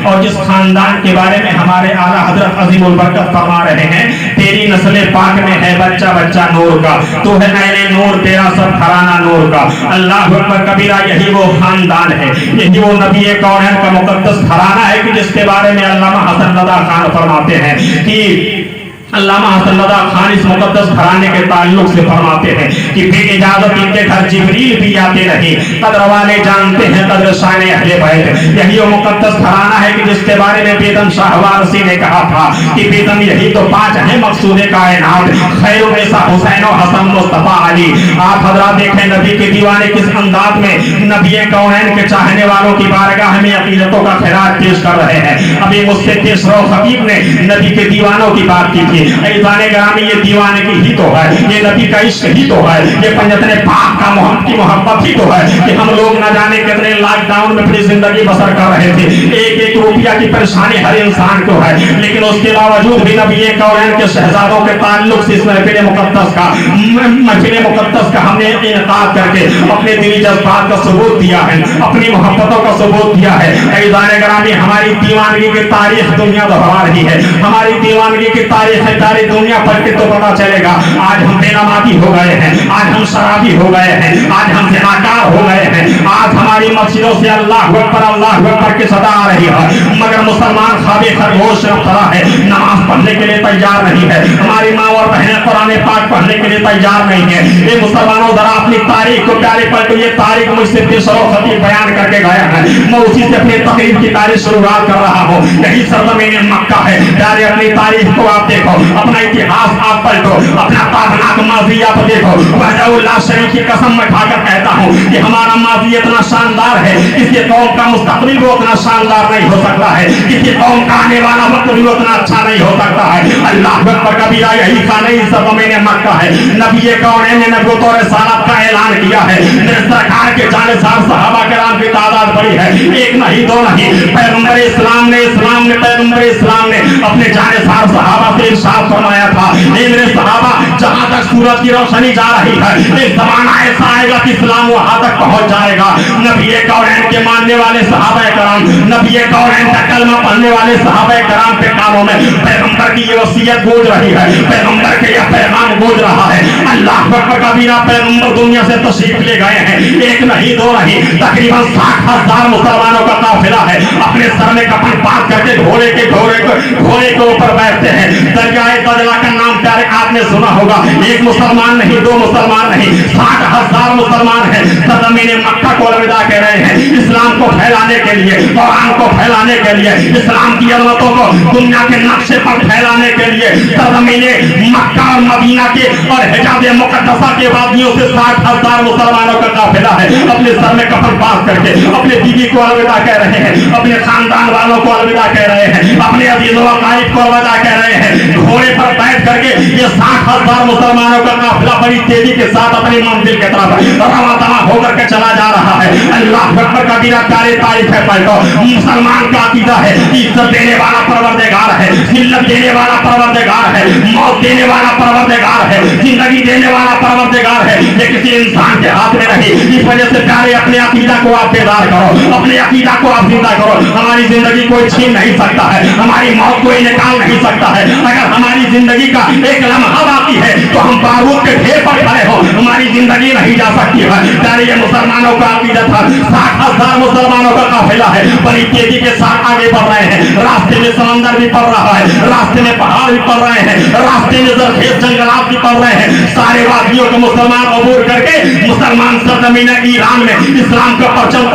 اور جس خاندان کے بارے میں ہمارے اعلیٰ حضرت عظیم البرکت فرما رہے ہیں تیری نسل پاک میں ہے بچہ بچہ نور کا، تو ہے عین نور، تیرا سب گھرانہ نور کا۔ اللہ اکبر کبیرہ، یہی وہ خاندان ہے، یہی وہ نبی کونین کا مقدس گھرانہ ہے کہ جس کے بارے میں علامہ حسن رضا خان فرماتے ہیں کہ علامہ حسن رضا خان اس مقدس گھرانے کے تعلق سے فرماتے ہیں کہ بے اجازت ان کے گھر جبریل بھی آتے نہیں، قدر والے جانتے ہیں قدر شان اہل بیت۔ یہی وہ مقدس گھرانہ ہے کہ جس کے بارے میں بیگم شاہ وارثی نے کہا تھا کہ بیگم یہی تو پانچ ہیں مقصود کائنات، خیر النساء حسین و حسن مصطفیٰ علی۔ آپ حضرات دیکھیں نبی کے دیوانے کس انداز میں نبی کونین کے چاہنے والوں کی بارگاہ میں عقیدتوں کا خراج پیش کر رہے ہیں۔ ابھی مجھ سے تیسرو خطیب نے نبی کے دیوانوں کی بات کی تھی۔ ایزان گرامی، یہ دیوانے کی ہی تو ہے، یہ نبی کا عشق ہی تو ہے، یہ پنجتن پاک کا محبت ہی تو ہے کہ ہم لوگ نہ جانے کتنے لاک ڈاؤن میں اپنی زندگی بسر کر رہے تھے۔ ایک ایک روپیہ کی پریشانی ہر انسان کو ہے، لیکن اس کے باوجود بھی نبی کونین کے شہزادوں کے تعلق سے اس محفل مقدس کا ہم نے انعقاد کر کے اپنے دلی جذبات کا ثبوت دیا ہے، اپنی محبتوں کا ثبوت دیا ہے۔ ایزان گرامی، ہماری دیوانگی کی تاریخ دنیا دہرا رہی ہے، ہماری دیوانگی کی تاریخ ساری دنیا پڑھ کے تو پتا چلے گا۔ آج ہم بے نمازی ہو گئے ہیں، آج ہم شرابی ہو گئے ہیں، آج ہم زناکار ہو گئے ہیں، آج ہماری مسجدوں سے اللہ اکبر کی صدا آ رہی ہے، مگر مسلمان خواب خرگوش میں کھڑا ہے، نماز پڑھنے کے لیے تیار نہیں ہے، ہماری ماں اور بہنیں قرآن پاک پڑھنے کے لیے تیار نہیں ہے۔ یہ مسلمانوں ذرا اپنی تاریخ کو پیارے پڑھ، یہ تاریخ مجھ سے تیسرو خطیب بیان کر کے گیا ہے، میں اسی سے اپنی تقریر کی تاریخ شروعات کر رہا ہوں۔ یہی سرزمین مکہ ہے۔ پیارے اپنی تاریخ کو آپ دیکھو، اپنا اتہاس آپ پلٹو، اپنا تابناک ماضی آپ دیکھو۔ وحدہ اللہ شریف کی قسم میں کھا کر کہتا ہوں کہ ہمارا ماضی اتنا شاندار ہے، کسی قوم کا مستقبل بھی اتنا شاندار نہیں ہو سکتا ہے، کسی قوم کا آنے والا وقت بھی اتنا اچھا نہیں ہو سکتا ہے۔ اللہ اکبر کبیرہ، یہی خانہ سرزمین مکہ ہے۔ نبی کونین نے نبوت اور رسالت کا اعلان کیا ہے، سرکار کے جانشار صحابہ کرام کی تعداد بڑی ہے، ایک نہیں دو نہیں۔ پیغمبر اسلام نے اپنے جانشار صحابہ سے ارشاد فرمایا تھا، اے میرے صحابہ، جہاں تک سورج کی روشنی جا رہی ہے ایک زمانہ ایسا آئے گا کہ اسلام وہاں تک پہنچ جائے گا۔ نبی کونین کے ماننے والے صحابہ کرام، نبی کونین کا کلمہ پڑھنے والے صحابہ کرام کے کانوں میں پیغمبر کی یہ وصیت گونج رہی ہے، پیغمبر کے یہ پیغام گونج رہا ہے۔ اللہ اکبر کبیرہ، پیغمبر دنیا سے تشریف لے گئے ہیں، ایک نہیں دو نہیں، تقریباً 60,000 مسلمانوں کا قافلہ ہے۔ اپنے سر میں کفن پاک کر کے گھوڑے کے اوپر بیٹھتے ہیں۔ دریائے دجلہ کا نام پیارے آپ نے سنا ہوگا، ایک مسلمان نہیں، دو مسلمان نہیں، 60,000 مسلمان ہیں، سرزمین مکہ کو الوداع کہہ رہے ہیں، اسلام کو پھیلانے کے لیے، قرآن کو پھیلانے کے لیے، اسلام کی عظمتوں کو دنیا کے نقشے پر پھیلانے کے لیے سرزمین مکہ اور مدینہ کے اور حجاز مقدسہ کے وادیوں سے 60,000 مسلمانوں کا قافلہ ہے، اپنے سر میں کفن باندھ کر کے اپنے بیوی کو الوداع کہہ رہے ہیں، اپنے خاندان والوں کو الوداع کہہ رہے ہیں، اپنے عزیز و اقارب کو الوداع کہہ رہے ہیں۔ گھوڑے پر بیٹھ کر کے یہ 60,000 مسلمانوں کا قافلہ بڑی تیزی کے ساتھ اپنی منزل کی طرف رواں دواں ہو کر کے چلا جا رہا ہے۔ اللہ اکبر کبیرہ، پیارے تاریخ ہے پلٹو، مسلمان کا عقیدہ ہے عزت دینے والا پروردگار ہے، ذلت دینے والا پروردگار ہے، موت دینے والا پروردگار ہے، زندگی دینے والا پروردگار ہے، یہ کسی انسان کے ہاتھ میں نہیں۔ اس وجہ سے پیارے اپنے عقیدہ کو آپ بیدار کرو، اپنے عقیدہ کو آپ زندہ کرو۔ ہماری زندگی کوئی چھین نہیں سکتا ہے، ہماری موت کوئی نکال نہیں سکتا ہے۔ اگر ہماری زندگی کا ایک لمحہ باقی ہے تو ہم بارود کے ڈھیر پر کھڑے ہو، ہماری زندگی نہیں جا سکتی ہے۔ پیارے یہ مسلمانوں کا عقیدہ تھا، 60,000 مسلمانوں کا قافلہ ہے، بڑی تیزی کے ساتھ آگے بڑھ رہے ہیں۔ راستے میں سمندر بھی پڑ رہا ہے، راستے میں پہاڑ بھی پڑ رہے ہیں، راستے میں زرخیز جنگلات بھی پڑ رہے ہیں۔ سارے وادیوں کو مسلمان عبور کر کے مسلمان سرزمین ایران میں اسلام کا پرچم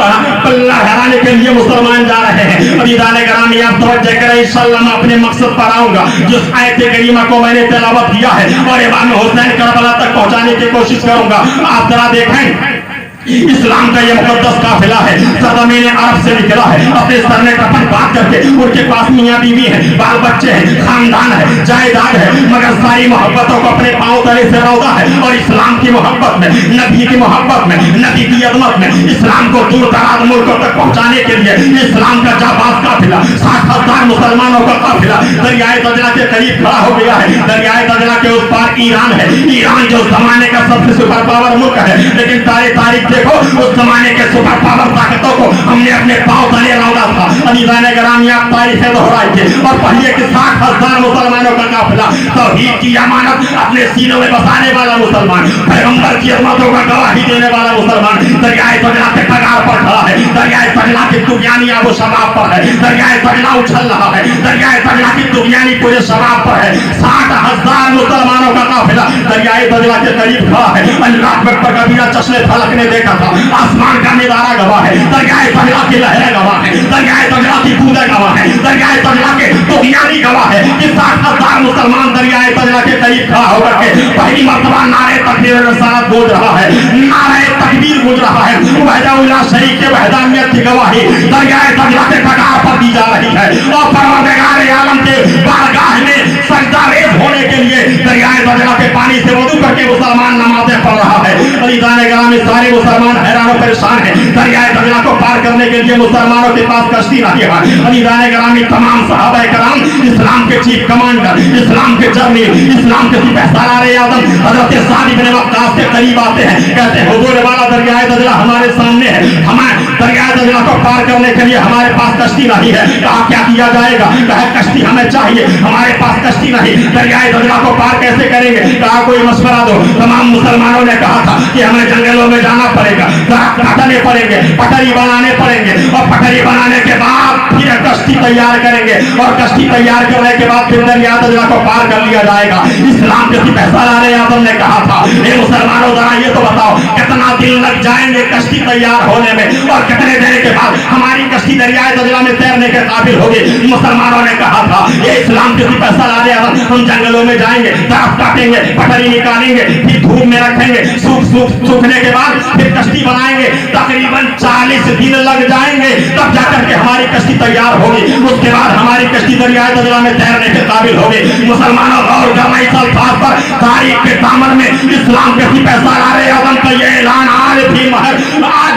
لہرانے کے لیے مسلمان جا رہے ہیں۔ ابھی دانے گرامی آپ توجہ کریں، انشاءاللہ میں اپنے مقصد پر آؤں گا۔ جس آیت کریمہ کو میں نے تلاوت کیا ہے اور امام حسین کربلا تک پہنچانے کی کوشش کروں گا، آپ ذرا دیکھیں۔ اسلام کا یہ مقدس قافلہ ہے، سرزمین عرب سے نکلا ہے، اپنے سر میں کفن باندھ کر کے، ان کے پاس میاں بیوی ہیں، بال بچے ہیں، خاندان ہے، جائیداد ہے، مگر ساری محبتوں کو اپنے پاؤں تلے سے روضہ ہے اور اسلام کی محبت میں، نبی کی محبت میں، نبی کی عظمت میں اسلام کو دور دراز ملکوں تک پہنچانے کے لیے اسلام کا جاباز قافلہ، 60,000 مسلمانوں کا قافلہ دریائے دجلہ کے قریب کھڑا ہو گیا ہے۔ دریائے دجلہ کے اس پار ایران ہے، ایران جو زمانے کا سب سے سپر پاور ملک ہے، لیکن تاریخ دیکھو اس زمانے کے سپر پاور طاقتوں کو ہم نے اپنے پاؤں تلے روضہ تھا۔ عزیزان ग्रामी आप तारीखें दोहराइए और पढ़िए कि 60,000 मुसलमानों का काफिला तौहीद की अमानत अपने सीनों में बसाने वाला मुसलमान, पैगंबर की अजमतों का गवाही देने वाला मुसलमान दरियाए सजला के कगार पर खड़ा है, दरियाए सजला की दुनियानी आबो शबाब पर है, दरियाए सजला उछल रहा है, दरियाए सजला की दुनियानी पूरे शबाब पर है। 60,000 मुसलमानों का काफिला दरियाए सजला के करीब खड़ा है। अल्लाह अकबर कबीरा चश्मे फलक ने देखा था, आसमान का नजारा गवाह है, दरियाए सजला की लहरें गवाह है, दरियाए सजला की बूंदें गवाह है, दरियाए सजला के दुनियानी गवाह है कि 60,000 मुसलमान दरियाए सजला के करीब खड़ा होकर के पहली मर्तबा नारे तकबीर रसालत गूंज रहा है, नारे तकबीर गूंज रहा है। वहदा शरीक के वहदानियत की गवाही दरियाए सजला के कगार पर दी जा रही है और परवरदिगार आलम के बारगाह में सजदा रेज़ होने के लिए दरियाए सजला के पानी से वुज़ू करके मुसलमान नमाज़ें पढ़ रहा है। अज़ीज़ान गिरामी सारे मुसलमान हैरान और परेशान हैं। दरियाए सजला को पार करने के लिए मुसलमानों के पास कश्ती नहीं है। अज़ीज़ान गिरामी तमाम सहाबा कराम, इस्लाम के चीफ कमांडर, इस्लाम के जर्नल, इस्लाम के सिपहसालार आज़म हज़रत साद इब्न वक्कास के करीब आते हैं, कहते हैं हुजूर वाला दरियाए सजला हमारे सामने है, हमें दरियाए सजला को पार करने के लिए हमारे पास कश्ती नहीं है। कहा क्या किया जाएगा? कहा कश्ती हमें चाहिए, हमारे पास कश्ती नहीं, दरियाए सजला को पार कैसे करेंगे? कहा कोई मशवरा दो। तमाम मुसलमानों ने कहा था कि हमें जंगलों में जाना पड़ेगा, काटने पड़ेंगे, पटरी बनाने पड़ेंगे और पटरी बनाने के बाद फिर कश्ती तैयार करेंगे और कश्ती तैयार करने के बाद फिर दरियाए सजला को पार कर लिया जाएगा। इस्लाम के सिपहसालार आज़म ने कहा था ये मुसलमानों जरा ये तो बताओ कितना दिन लग जाएंगे कश्ती तैयार होने में और कितने देर के बाद हमारी कश्ती दरियाए सजला में तैरने के काबिल होगी? मुसलमानों ने कहा था ये इस्लाम के सिपहसालार आज़म हम जंगलों में जाएंगे, दरख्त काटेंगे, पटरी निकालेंगे, फिर धूप में रखेंगे, सूखने के बाद फिर कश्ती बनाएंगे, तकरीबन 40 दिन लग जाएंगे तब जाकर के हमारी कश्ती तैयार होगी, उसके बाद हमारी कश्ती दरियाए सजला में तैरने के काबिल होगी। मुसलमानों गौर करना इस अल्फाज पर, तारीख के दामन में इस्लाम के सिपहसालार आज़म का ये ऐलान आज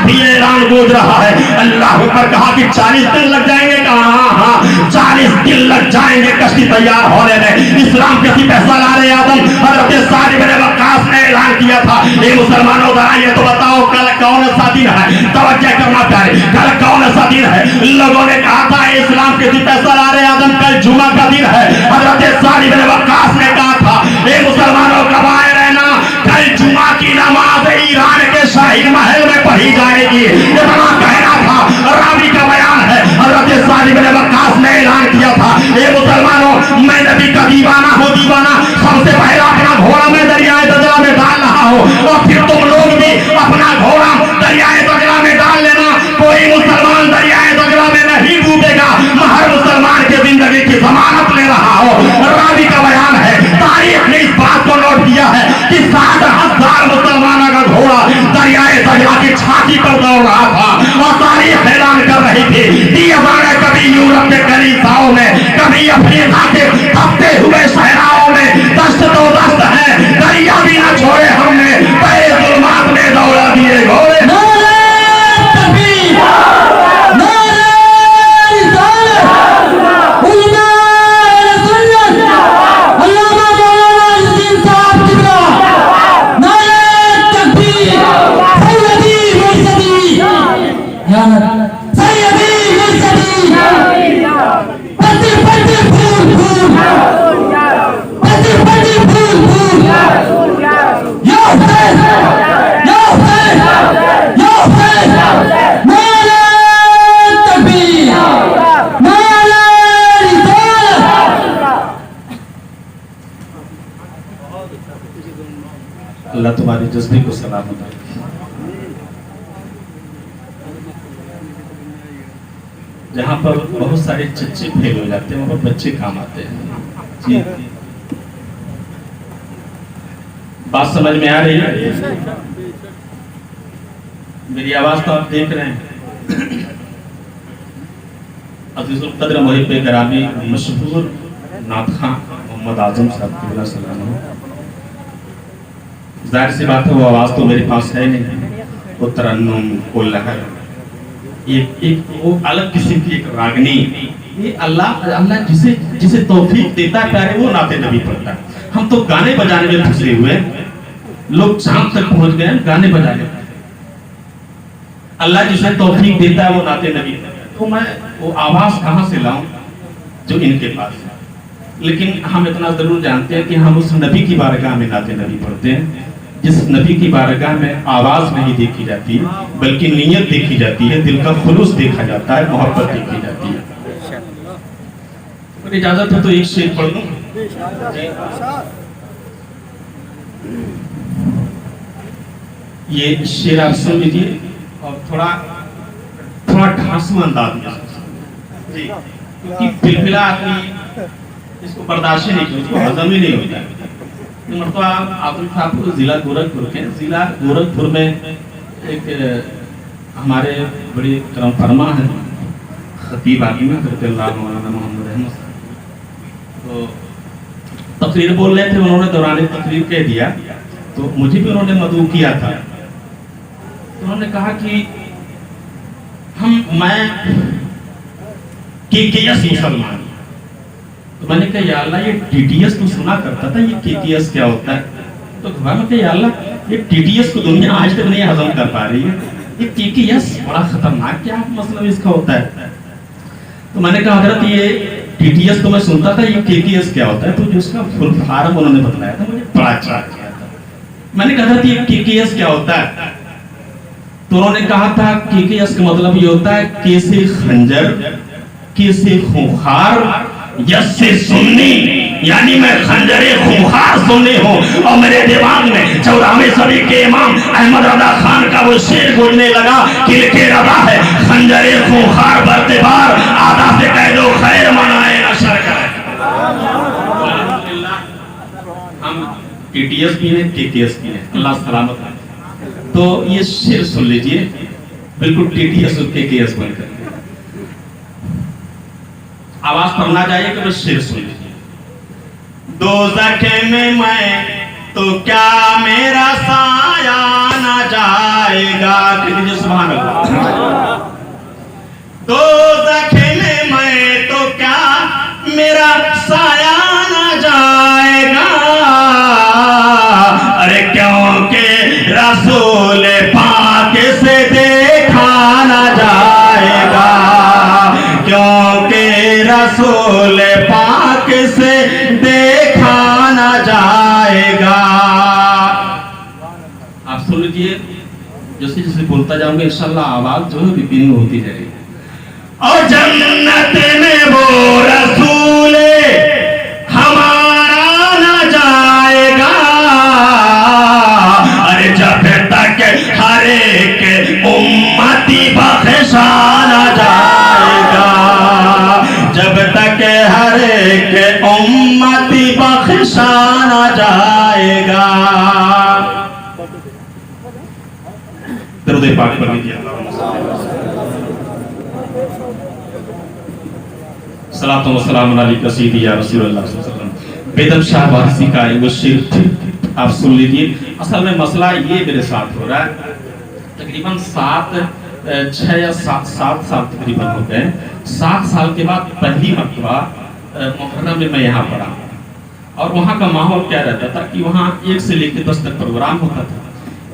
भी ऐलान गूंज रहा है। अल्लाह अकबर कहा कि 40 दिन लग जाएंगे, कहा हाँ 40 दिन लग जाएंगे कश्ती तैयार होने में। इस्लाम के सिपहसालार आज़म हज़रत साद इब्न वक्कास ने ऐलान किया था ये मुसलमानों जरा ये तो बताओ कल कौन सा दिन है? तवज्जो करना प्यारे, कल कौन सा दिन है? लोगों ने कहा था इस्लाम के सिपहसालार आज़म कल जुमा का दिन है। हज़रत साद इब्न वक्कास ने कहा था ये मुसलमानों गवाए रहना कल जुमा की नमाज ईरान के शाही महल में पढ़ी जाएगी। इतना कहना था, रावी का बयान है। हज़रत साद इब्न वक्कास ने ऐलान किया था ये मुसलमानों मैं नबी का दीवाना हूँ, दीवाना सबसे पहले अपना घोड़ा मैं दरियाए सजला में डाल रहा हूँ और फिर तुम लोग भी अपना घोड़ा दरियाए सजला में डाल लेना। कोई मुसलमान दरियाए सजला में नहीं डूबेगा, मैं हर मुसलमान की जिंदगी की जमानत ले रहा हूँ। रावी का बयान है। तारीख ने इस बात को नोट किया है कि 60,000 मुसलमानों का घोड़ा दरियाए सजला की छाती पर दौड़ रहा था और तारीख ऐलान कर रही थी कि हमारे कभी यूरोप के कलीसियाओं में, कभी अफ्रीका के थकते हुए सहराओं में दस्त तो दस्त है, दरिया भी ना छोड़े हमने, पहले जुल्मात में दौड़ा दिए घोड़े। अल्लाह तुम्हारी जज्बे को सलामत रखे। जहाँ पर बहुत सारे चच्चे फेल हो जाते हैं वहाँ पर बच्चे काम आते हैं। जी बात समझ में आ रही है? मेरी आवाज तो आप देख रहे हैं। अज़ीज़ुल क़द्र मुहिब्बे गिरामी मशहूर नातख़्वां मोहम्मद आज़म साहब क़िबला सलाम, जाहिर सी बात है वो आवाज़ तो मेरे पास है नहीं, वो तरन्नुम वो लहर एक वो अलग किस्म की एक रागनी, ये अल्लाह जिसे तौफीक देता है प्यारे वो नाते नबी पढ़ता है। हम तो गाने बजाने में फंसे हुए हैं, लोग चांद तक पहुंच गए हैं गाने बजाने में। अल्लाह जिसे तौफीक देता है वो नाते नबी। तो मैं وہ آواز کہاں سے لاؤں جو ان کے پاس ہے. لیکن ہم اتنا ضرور جانتے ہیں کہ ہم اس نبی کی بارگاہ میں نعت نبی پڑھتے ہیں جس نبی کی بارگاہ میں آواز نہیں دیکھی جاتی بلکہ نیت دیکھی جاتی ہے, دل کا خلوص دیکھا جاتا ہے, محبت دیکھی جاتی ہے. اور اجازت ہے تو ایک شعر پڑھ لوں. یہ شعر آپ سن لیجیے اور تھوڑا ڈھانسو انداز میں جی, کیونکہ بلبلا آدمی اس کو برداشت نہیں کی, اس کو ہضم ہی نہیں ہوتا ہے. مرتبہ عاطف صاحب ضلع گورکھپور کے, ضلع گورکھپور میں ایک ہمارے بڑی کرم فرما ہیں خطیب آدمی حضرت اللہ مولانا محمد احمد صاحب, تو تقریر بول رہے تھے, انہوں نے دوران تقریر کہہ دیا تو مجھے بھی انہوں نے مدعو کیا تھا. انہوں نے کہا کہ میں KKS مسلمان. تو میں نے کہا یا اللہ یہ TTS تو سنا کرتا تھا, یہ KKS کیا ہوتا ہے؟ تو میں نے کہا یا اللہ یہ TTS کو دنیا آج تک نہیں ہضم کر پا رہی ہے, یہ KKS بڑا خطرناک کیا مطلب اس کا ہوتا ہے. تو میں نے کہا حضرت یہ TTS تو میں سنتا تھا, یہ KKS کیا ہوتا ہے؟ تو جو اس کا فل فارم انہوں نے بتلایا تھا مجھے بڑا اچھا لگا تھا. میں نے کہا حضرت یہ KKS کیا ہوتا ہے؟ تو انہوں نے کہا تھا KKS کا مطلب یہ ہوتا ہے K سے خنجر, K سے خونخوار, یس سے سنی, یعنی میں خنجر خونخوار سنی ہوں. اور میرے دماغ میں 14ویں صدی کے امام احمد رضا خان کا وہ شعر گزرنے لگا, کل کے رضا ہے خنجر خونخوار برتے بار, آدھا سے کہہ دو خیر منائے نشر کرے. ہم TTS بھی ہیں, KKS بھی ہیں, اللہ سلامت ہے. تو یہ شعر سن لیجئے بالکل TTS اور KKS بن کر. آواز پڑھنا چاہیے کہ بس شعر سن لیجئے. دوزخ میں تو کیا میرا سایہ نہ جائے گا, کہیے سبحان اللہ. دوزخ میں تو کیا میرا سایہ نہ جائے گا, ارے کیونکہ رسول پاک سے دیکھا نہ جائے گا, کیونکہ رسول پاک سے دیکھا نہ جائے گا. آپ سن لیجیے, جیسے جیسے بولتا جاؤں گا انشاءاللہ آواز جو ہے ریپیٹنگ ہوتی جائے گی. اور جنت میں وہ رسول ہمارا نہ جائے گا, ارے جب تک ہر ایک امتی بخشا نہ جائے گا, جب تک ہر ایک امتی بخشا نہ جائے گا. درود پاک پڑھ لیجیے. صلاۃ و سلام علیک سیدی یا رسول اللہ صلی اللہ علیہ وسلم. بیدم شاہ وارثی کا ایک شعر آپ سن لیجیے. اصل میں مسئلہ یہ میرے ساتھ ہو رہا ہے, تقریباً 6 یا 7 سال تقریباً ہو گئے. 7 سال کے بعد پہلی مرتبہ محرم میں یہاں پڑھا, اور وہاں کا ماحول کیا رہتا تھا کہ وہاں 1 سے لے کے 10 تک پروگرام ہوتا تھا,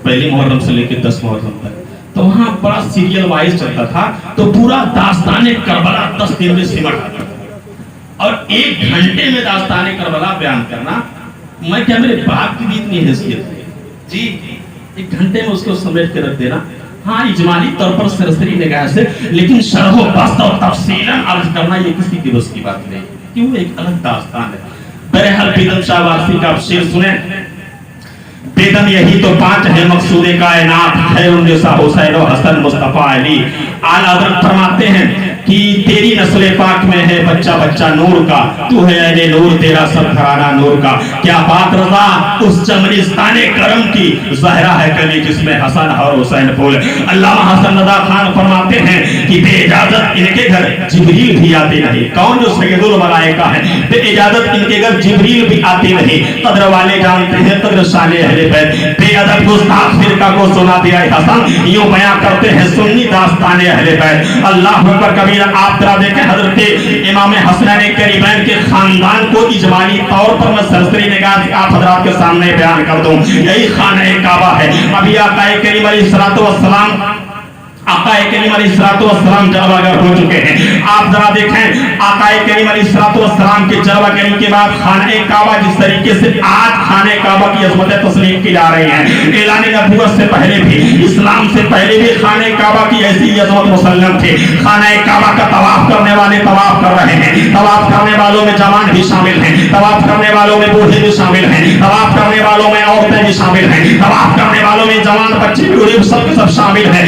پہلی محرم سے لے کے 10 محرم تک. تو وہاں بڑا سیریل وائز چلتا تھا, تو پورا داستان کربلا 10 دن میں سمٹ آتا تھا, اور 1 گھنٹے میں داستان کربلا بیان کرنا, میں کیا میرے باپ کی بھی اتنی حیثیت ہے جی 1 گھنٹے میں اس کو سمیٹ کے رکھ دینا. ہاں اجمالی طور پر سرسری نگاہ سے, لیکن شرح و بسط اور تفصیلاً عرض کرنا یہ کسی کی بس کی بات نہیں, کیوں ایک الگ داستان ہے. بہرحال بیدم شاہ وارثی کا شعر سنیں. بیدم یہی تو 5 ہے مقصود کائنات, خیر النساء حسین و حسن مصطفیٰ علی. اعلیٰ حضرت فرماتے ہیں کہ تیری نسل پاک میں ہے بچہ بچہ نور کا, تو ہے اہل نور, تیرا سب گھرانہ نور کا. کیا بات رضا اس چمنستان کرم کی, زہرا ہے کلی جس میں حسن اور حسین پھول. علامہ حسن رضا خان فرماتے ہیں کہ بے اجازت ان کے گھر جبریل بھی آتے نہیں. کون جو سید الملائکہ ہیں, بے اجازت ان کے گھر جبریل بھی آتے نہیں. قدر والے جانتے ہیں قدر شان اہل بیت. بے ادب گستاخ فرقہ کو سنا دیا حسن, یوں بیان کرتے ہیں سنی داستان اہل بیت. اللہ اکبر کبیرہ. آپ ذرا دیکھیں حضرت امام حسنین کریمین کے خاندان کو اجمالی طور پر میں سرسری نگاہ سے آپ حضرات کے سامنے بیان کر دوں. یہی خانہ کعبہ ہے. ابھی آقا کریم علیہ الصلوۃ والسلام आका करीम अलैहिस्सलाम जलवागर हो चुके हैं। आप जरा देखें आका करीम अलैहिस्सलाम के जलवागर के बाद खाने काबा जिस तरीके से आज खाने काबा की अजमतें तस्लीम की जा रही हैं, ऐलान नबूवत से पहले भी, इस्लाम से पहले भी खाने काबा की ऐसी अजमत मुसल्लम थी। खाने काबा का तवाफ करने वाले तवाफ कर रहे हैं, तवाफ करने वालों में जवान भी शामिल हैं, तवाफ करने वालों में बूढ़े भी शामिल हैं, तवाफ करने वालों में औरतें भी शामिल हैं, तवाफ करने वालों में जवान बच्चे बूढ़े सब शामिल हैं।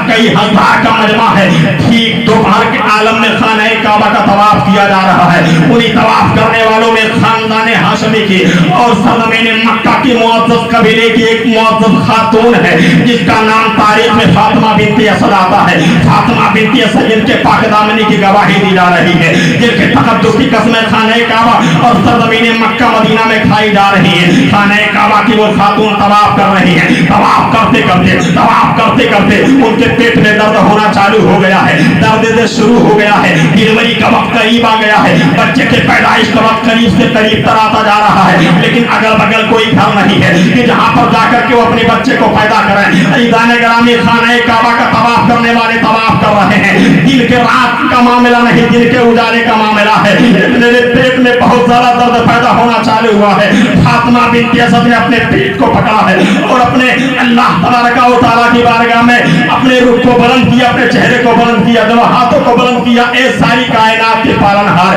कई हजार का मजमा है। ठीक दोपहर के आलम में खाने काबा का तवाफ किया जा रहा है। उन्हीं तवाफ करने वालों में खानदान हाशमी की और सरजमीन मक्का की मुअज़्ज़ज़ कबीले की एक मुअज़्ज़ज़ खातून है जिसका नाम तारीख में फातिमा बिनते असद आता है। फातिमा बिनते असद जिनके पाकदामनी की गवाही दी जा रही है, जिनके तकद्दुस की कसमें खाने काबा और सरजमीन मक्का मदीना में खाई जा रही है। खाने काबा की वो खातून तवाफ कर रही है। तवाफ करते करते उनके पेट में दर्द होना चालू हो गया है, दर्द शुरू हो गया है, डिलीवरी का वक्त करीब आ गया है, बच्चे के पैदाइश का वक्त करीब से करीब तर आता जा रहा है, लेकिन अगल बगल कोई घर नहीं है कि जहां पर जाकर के वो अपने बच्चे को पैदा करें। अज़ीज़ान गिरामी खाने काबा का तवाफ करने वाले तवाफ कर रहे हैं। दिन के रात का मामला नहीं, दिन के उजाले का मामला है। मेरे पेट में बहुत ज्यादा दर्द पैदा होना चालू हुआ है। फातिमा बिनते असद ने अपने पेट को पकड़ा है और अपने अल्लाह तबारक व तआला की बारगाह में अपने रुख को बुलंद किया, अपने चेहरे को बुलंद किया, दोनों हाथों को बुलंद किया। ए सारी कायनात के पालनहार,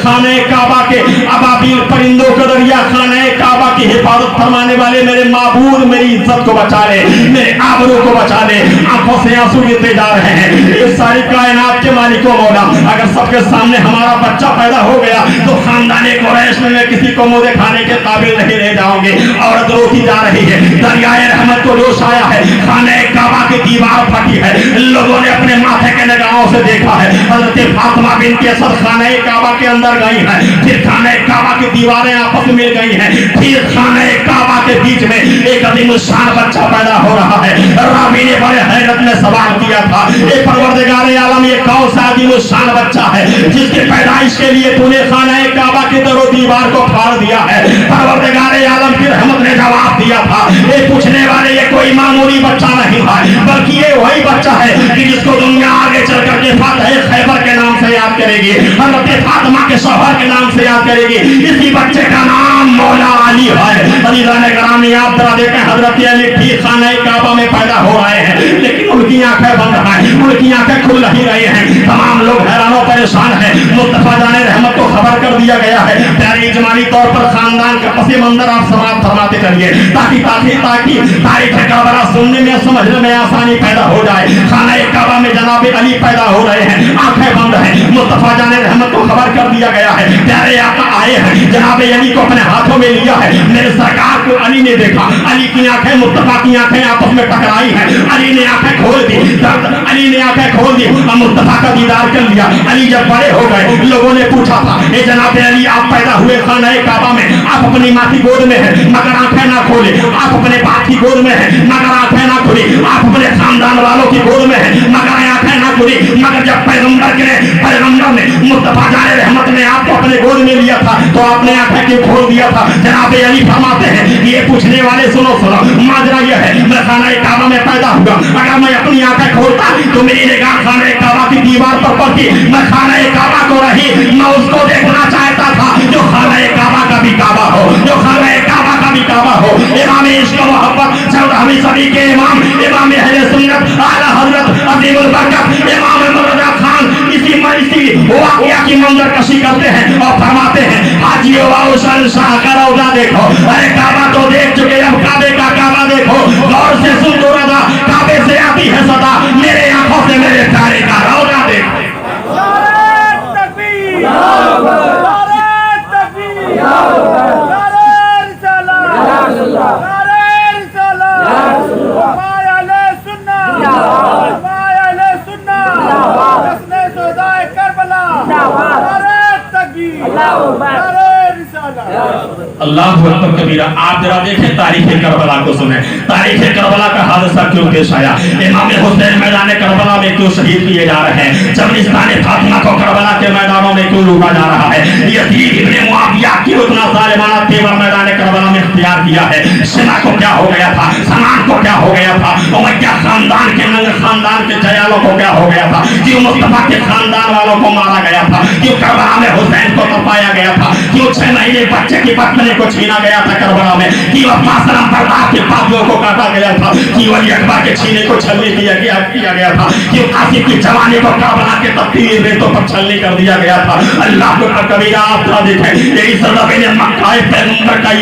खाने काबा के अबाबिल परिंदों को दरिया खाने काबा की हिफाजत फरमाने वाले मेरे माबूद, मेरी इज्जत को बचा ले, मेरे आबरू को बचा ले। आंखों से आंसू गिरते जा रहे हैं। इस सारी कायनात के मालिको मौला, अगर सबके सामने हमारा बच्चा पैदा हो गया तो खानदाने कुरैश में मैं किसी को मुंह दिखाने के काबिल नहीं रह जाऊंगी। औरत रोती जा रही है, दरियाए रहमत को जोश आया है, खाने काबा की दीवार फटी है, लोगों ने अपने माथे के निगाहों से देखा है। हज़रत फातिमा बिनते असद खाने काबा के अंदर गई है, फिर खाने काबा की दीवारें आपस में मिल गई हैं, फिर खाने काबा के बीच में एक अजीम शान बच्चा पैदा हो रहा है। रावी ने बड़े हैरत में सवाल किया था, ए परवरदिगार आलम, ये कौन सा अजीम शान बच्चा है जिसके पैदाइश के लिए तूने खाने काबा की दरो दीवार को फाड़ दिया है? परवरदिगार आलम की रहमत ने जवाब दिया था, ये पूछने वाले ये कोई मामूली बच्चा नहीं है, बल्कि ये वही बच्चा है कि जिसको दुनिया आगे चल करके फातह खैबर के नाम से याद करेगी, हज़रत फातिमा के शौहर के नाम से याद करेगी। इसी बच्चे का नाम मौला अली है। अज़ीज़ान गिरामी, आप जरा देखें, हज़रत अली ठीक खाने काबा में पैदा हो रहे हैं, लेकिन उनकी आंखें बंद हैं, उनकी आंखें खुल नहीं रही हैं। तमाम लोग हैरान परेशान हैं। मुस्तफा जाने रहमत को खबर कर दिया गया है। प्यारे इजमाली तौर पर खानदान का पस मंजर आप समाप्त फरमाते चलिए ताकि तारीख करबला सुनने में समझने में आसानी पैदा हो जाए। खाना काबा में जनाब अली पैदा हो रहे हैं, आंखें बंद हैं। मुस्तफा जाने रहमत को खबर कर दिया गया है, प्यारे आका आए हैं, जनाब अली को अपने हाथों में लिया है। मेरे सरकार को अली ने देखा, अली की आंखें मुस्तफा की आंखें आपस में टकराई हैं। अली ने आंखें खोल दी, अली ने आंखें खोल दी और मुस्तफा का दीदार कर लिया। अली जब बड़े हो गए, लोगों ने पूछा था, ए जनाब अली, आप पैदा हुए खाना काबा में, आप अपनी माँ की गोद में हैं मगर आंखें ना खोले, आप अपने बाप की गोद में हैं मगर आंखें ना खुली, आप अपने खानदान वालों की गोद में हैं मगर आंखें ना खुली। मगर जब पैगंबर ने मुस्तफा जाने रहमत ने आपको अपने गोद में लिया था तो आपने आंखें क्यों खोल दिया था? जनाब अली फरमाते हैं, ये पूछने वाले सुनो माजरा ये है, मैं खाना काबा में पैदा हुआ, अगर मैं अपनी आंखें खोलता तो मेरी निगाह खाना काबा की दीवार पर पड़ती। मैं खाना काबा को रही, मैं उसको देखना चाहता था जो खाना काबा का भी काबा हो, जो खाना काबा का भी काबा हो। इमाम इश्क व मोहब्बत हम सभी के इमाम, इमाम अहले सुन्नत आला हज़रत अज़ीमुल बरकत इमाम मुर्तज़ा खान इसी वाक़िया की मंजर कशी करते हैं और फरमाते हैं, हाजी वाउशन शाह का रौज़ा देखो, अरे काबा तो देख चुके, अब काबे का काबा देखो, गौर से सुन दो रज़ा, काबे से आती है सदा, मेरे आंखों से मेरे प्यारे का रौज़ा देखो। अल्लाह अकबर कबीरा। आप जरा देखें तारीख करबला को सुने, तारीख करबला का हादसा क्यों पेश आया, इमाम हुसैन मैदान करबला में क्यों शहीद किए जा रहे हैं, जबरिस्तान फातिमा को करबला के मैदानों में क्यों लूटा जा रहा है, यजीद इब्ने मुआविया क्यों उतना जालिमाना तेवर मैदान करबला में इख्तियार किया है, शिना को क्या हो गया था, समान को क्या हो गया था, उमैया खानदान के नंग खानदान के जयालों को क्या हो गया था, क्यों मुस्तफा के खानदान वालों को मारा गया था, क्यों करबला में हुसैन को तपाया गया था, क्यों 6 महीने बच्चे की पत्नी को छीना गया था करबला में, क्यों अब्बास बर्दाश्त के बागियों को काटा गया था, क्यों अली अकबर के छीने को छलनी किया गया था, क्यों कासिम की जवानी को करबला के तख्तीर रेतों पर छलनी कर दिया गया था। अल्लाह को कबीरा आप थोड़ा देखें, यही सदबे ने मक्का पैगंबर का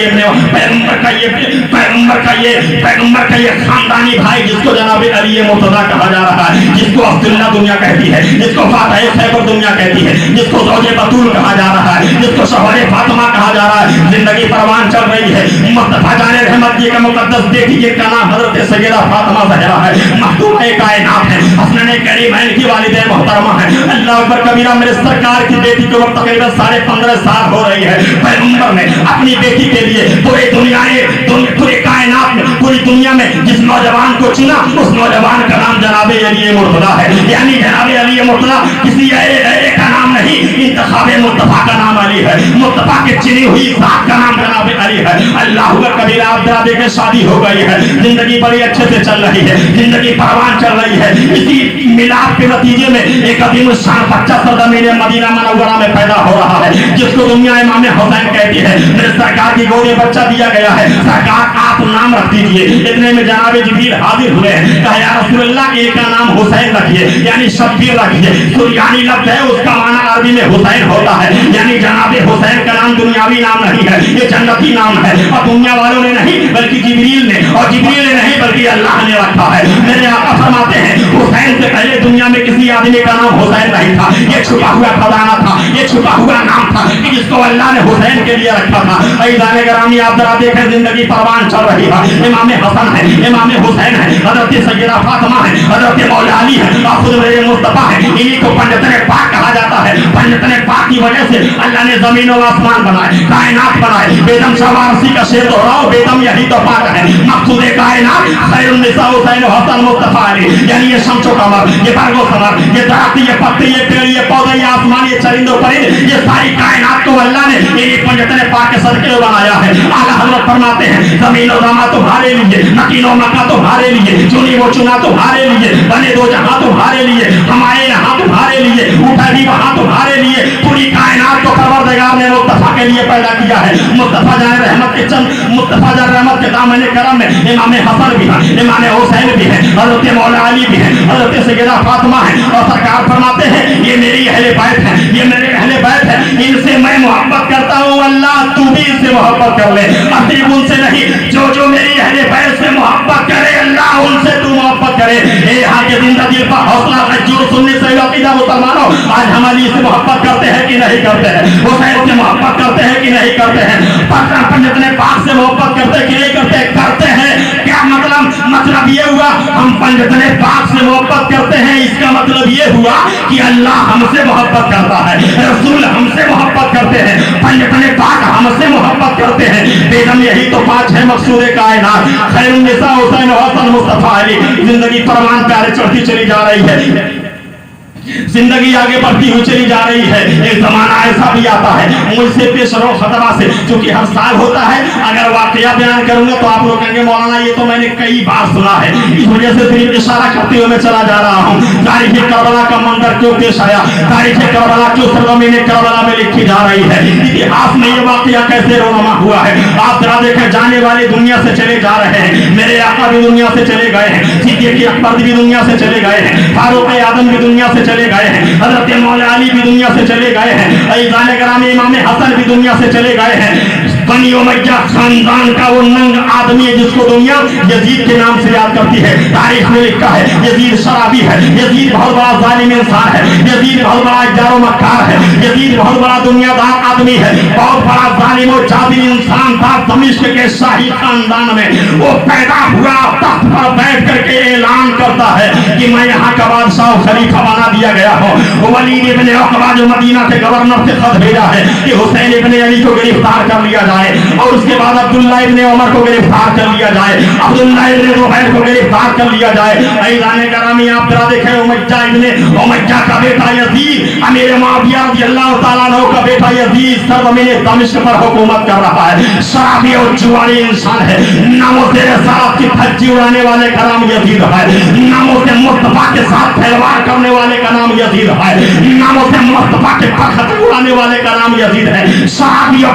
ये खानदानी भाई जिसको जनाब अली मुर्तजा कहा जा रहा है, जिसको अब्दुल्ला दुनिया कहती है, जिसको फातिह खैबर दुनिया कहती है, जिसको ज़ौजे बतूल कहा जा रहा है, जिसको शौहरे फातिमा कहा जा रहा है, जिंदगी परवान चल रही है। मुस्तफा जाने रहमत जी का मुकद्दस देखिए का नाम हजरत सैयदा फातिमा ज़हरा है, महतूम कायनात है, हसनैन करीमैन की वालिदा मोहतरमा है। अल्लाह अकबर कबीरा। मेरे सरकार की बेटी को तकरीबन 15.5 साल हो रही है। पैगंबर ने अपनी बेटी के लिए पूरे कायनात में, पूरी दुनिया में जिस नौजवान को चुना, उस नौजवान का नाम जनाब अली मुर्तजा है। यानी जनाब अली मुर्तजा किसी ऐरे का नाम नहीं, इंतखाब मुस्तफा का नाम अली है, मुस्तफा की चुनी हुई जात का नाम जनाब अली है। अल्लाह अकबर कबीरा। आप जरा देखें, शादी हो गई है, जिंदगी बड़ी अच्छे से चल रही है, जिंदगी परवान चल रही है। इसी मिलाद के नतीजे में एक अजीम शान बच्चा सरजमीन मदीना मुनव्वरा में पैदा हो रहा है, जिसको दुनिया इमाम हुसैन कहती है। मेरे सरकार की गोद में बच्चा दिया गया है, सरकार आप नाम रख दीजिए। इतने में जनाब जिब्रील हाजिर हुए हैं, कहा या रसूलल्लाह एक का नाम हुसैन रखिए, यानी शब्बीर रखिए। सुरयानी लफ्ज़ है, उसका माना अरबी में हुसैन होता है, यानी जनाब हुसैन का नाम दुनियावी नाम नहीं है, ये जन्नती नाम है। और दुनिया वालों ने नहीं बल्कि जिब्रील ने, और जिब्रील ने नहीं बल्कि अल्लाह ने रखा है। मेरे आका फरमाते हैं हुसैन से पहले दुनिया में किसी आदमी का नाम हुसैन नहीं था, ये छुपा हुआ खजाना था, ये छुपा हुआ नाम था कि जिसको अल्लाह ने हुसैन के लिए रखा था। ऐज़ान ग्रामी आप जरा देखें, जिंदगी परवान चल रही है। इमाम हसन है, इमाम हुसैन है, हजरत सैयदा फातिमा है, हजरत मौला अली है, और खुद मेरे मुस्तफा है। इन्हीं को पंजतने पाक कहा जाता है। पंजतने पाक की वजह से अल्लाह ने जमीन और आसमान बनाए, कायनात बनाए। बेदम शवारसी का शेर दोहराओ, बेदम यही तो पाक है। मकसूद कायनात खैरुन निसा हुसैन हसन मुस्तफा अली, यानी ये शम्सो कमर, ये बरगो समर, ये दरख्त, ये पत्ते, ये पेड़, ये पौधे, ये आसमान, ये चरिंदो परिंद, ये सारी कायनात को अल्लाह ने इन्हीं पंजतने पाक के सदके बनाया है। आला हज़रत फरमाते हैं जमीन और ज़मा तुम्हारे लिए, नकीनो मक्का तुम्हारे लिए, चुनी वो चुना तुम्हारे लिए, बने दो जहां तुम्हारे लिए, हमारे यहाँ तुम्हारे लिए, उठा भी वहां तुम्हारे लिए। पूरी कायनात को परवरदिगार ने मुस्तफा के लिए पैदा किया है। मुस्तफा जान रहमत के चंद, मुस्तफा जान रहमत के दामन करम में इमाम हसन भी है, इमाम हुसैन भी है, हज़रत मौला अली भी है, हज़रत सैयदा फातिमा है। और सरकार फरमाते हैं ये मेरी अहले बैत है, ये मेरे अहले बैत है, इनसे मैं मोहब्बत करता हूँ, अल्लाह तू भी इनसे मोहब्बत कर ले। अतीब उनसे नहीं, जो मेरी अहले बैत से मोहब्बत करे, अल्लाह उनसे तू मोहब्बत करे। यहाँ के जिंदा दिल पर हौसला जो सुनने से अकीदा मुसलमानों, आज हम अली से मोहब्बत करते हैं कि नहीं करते हैं, हुसैन से मोहब्बत करते हैं कि नहीं करते हैं, पंजतने पाक से मोहब्बत करते हैं कि नहीं करते हैं? करते हैं। क्या मतलब ये हुआ हम पंजतने पाक से मोहब्बत करते हैं, इसका मतलब ये हुआ कि अल्लाह हमसे मोहब्बत करता है, रसूल हमसे मोहब्बत करते हैं, पंजतने पाक हमसे मोहब्बत करते हैं। बेगम यही तो पांच है मकसूद कायनात, खैरुन निसा हुसैन हसन मुस्तफा अली। जिंदगी परवान प्यारे चढ़ती चली जा रही है, जिंदगी आगे बढ़ती हुई चली जा रही है। एक जमाना ऐसा भी आता है, मुझसे पेश रो खतरा से, क्योंकि हर साल होता है। अगर वाकया बयान करूंगा तो आप लोग कहेंगे मौलाना ये तो मैंने कई बार सुना है, इस वजह से सिर्फ इशारा करते हुए मैं चला जा रहा हूँ। तारीख करबला का मंजर क्यों पेश आया, तारीख करबला क्यों सरजमीन करबला में लिखी जा रही है, इतिहास में ये वाकया कैसे रोनमा हुआ है। आप जरा देखें, जाने वाले दुनिया से चले जा रहे हैं, मेरे आका भी दुनिया से चले गए हैं, सिद्दीक़ अकबर भी दुनिया से चले गए हैं, फारूक आज़म भी दुनिया से चले गए हैं, हज़रत मौला अली भी दुनिया से चले गए हैं, ऐज़ान ग्रामी इमाम हसन भी दुनिया से चले गए हैं। बनी उमैया खानदान का वो नंग आदमी है जिसको दुनिया यजीद के नाम से याद करती है। तारीख में लिखा है यजीद शराबी है, यजीद बहुत बड़ा जालिम इंसान है, यजीद बहुत बड़ा जारो मक्कार है, यजीद बहुत बड़ा दुनियादार आदमी है, बहुत बड़ा जालिम और जाबिर इंसान था। दमिश्क के शाही खानदान में वो पैदा हुआ, तख्त पर बैठ करके ऐलान करता है कि मैं यहाँ का बादशाह खलीफा बना दिया गया हूँ। वलीद इब्ने उक़बा जो मदीना के गवर्नर से खत भेजा है कि हुसैन इब्ने अली को गिरफ्तार कर लिया जाए और उसके बाद अब्दुल्ला इब्ने उमर को गिरफ्तार कर लिया जाए, अब्दुल्ला इब्ने ज़ुबैर को गिरफ्तार कर लिया जाए। ऐलान करामी आप जरा देखें, उमैया का बेटा यजीद अमीर मुआविया रज़ियल्लाहु ताला अन्हु का बेटा यजीद सरज़मीन दमिश्क पर हुकूमत कर रहा है। शराबी और जुआरी इंसान है। नामों से रसालत की धज्जी उड़ाने वाले का नाम यजीद है। नामों से मुस्तफा के साथ खिलवाड़ करने वाले का नाम यजीद है। नामों से मुस्तफा के पखत उड़ाने वाले का नाम यजीद है। शराबी और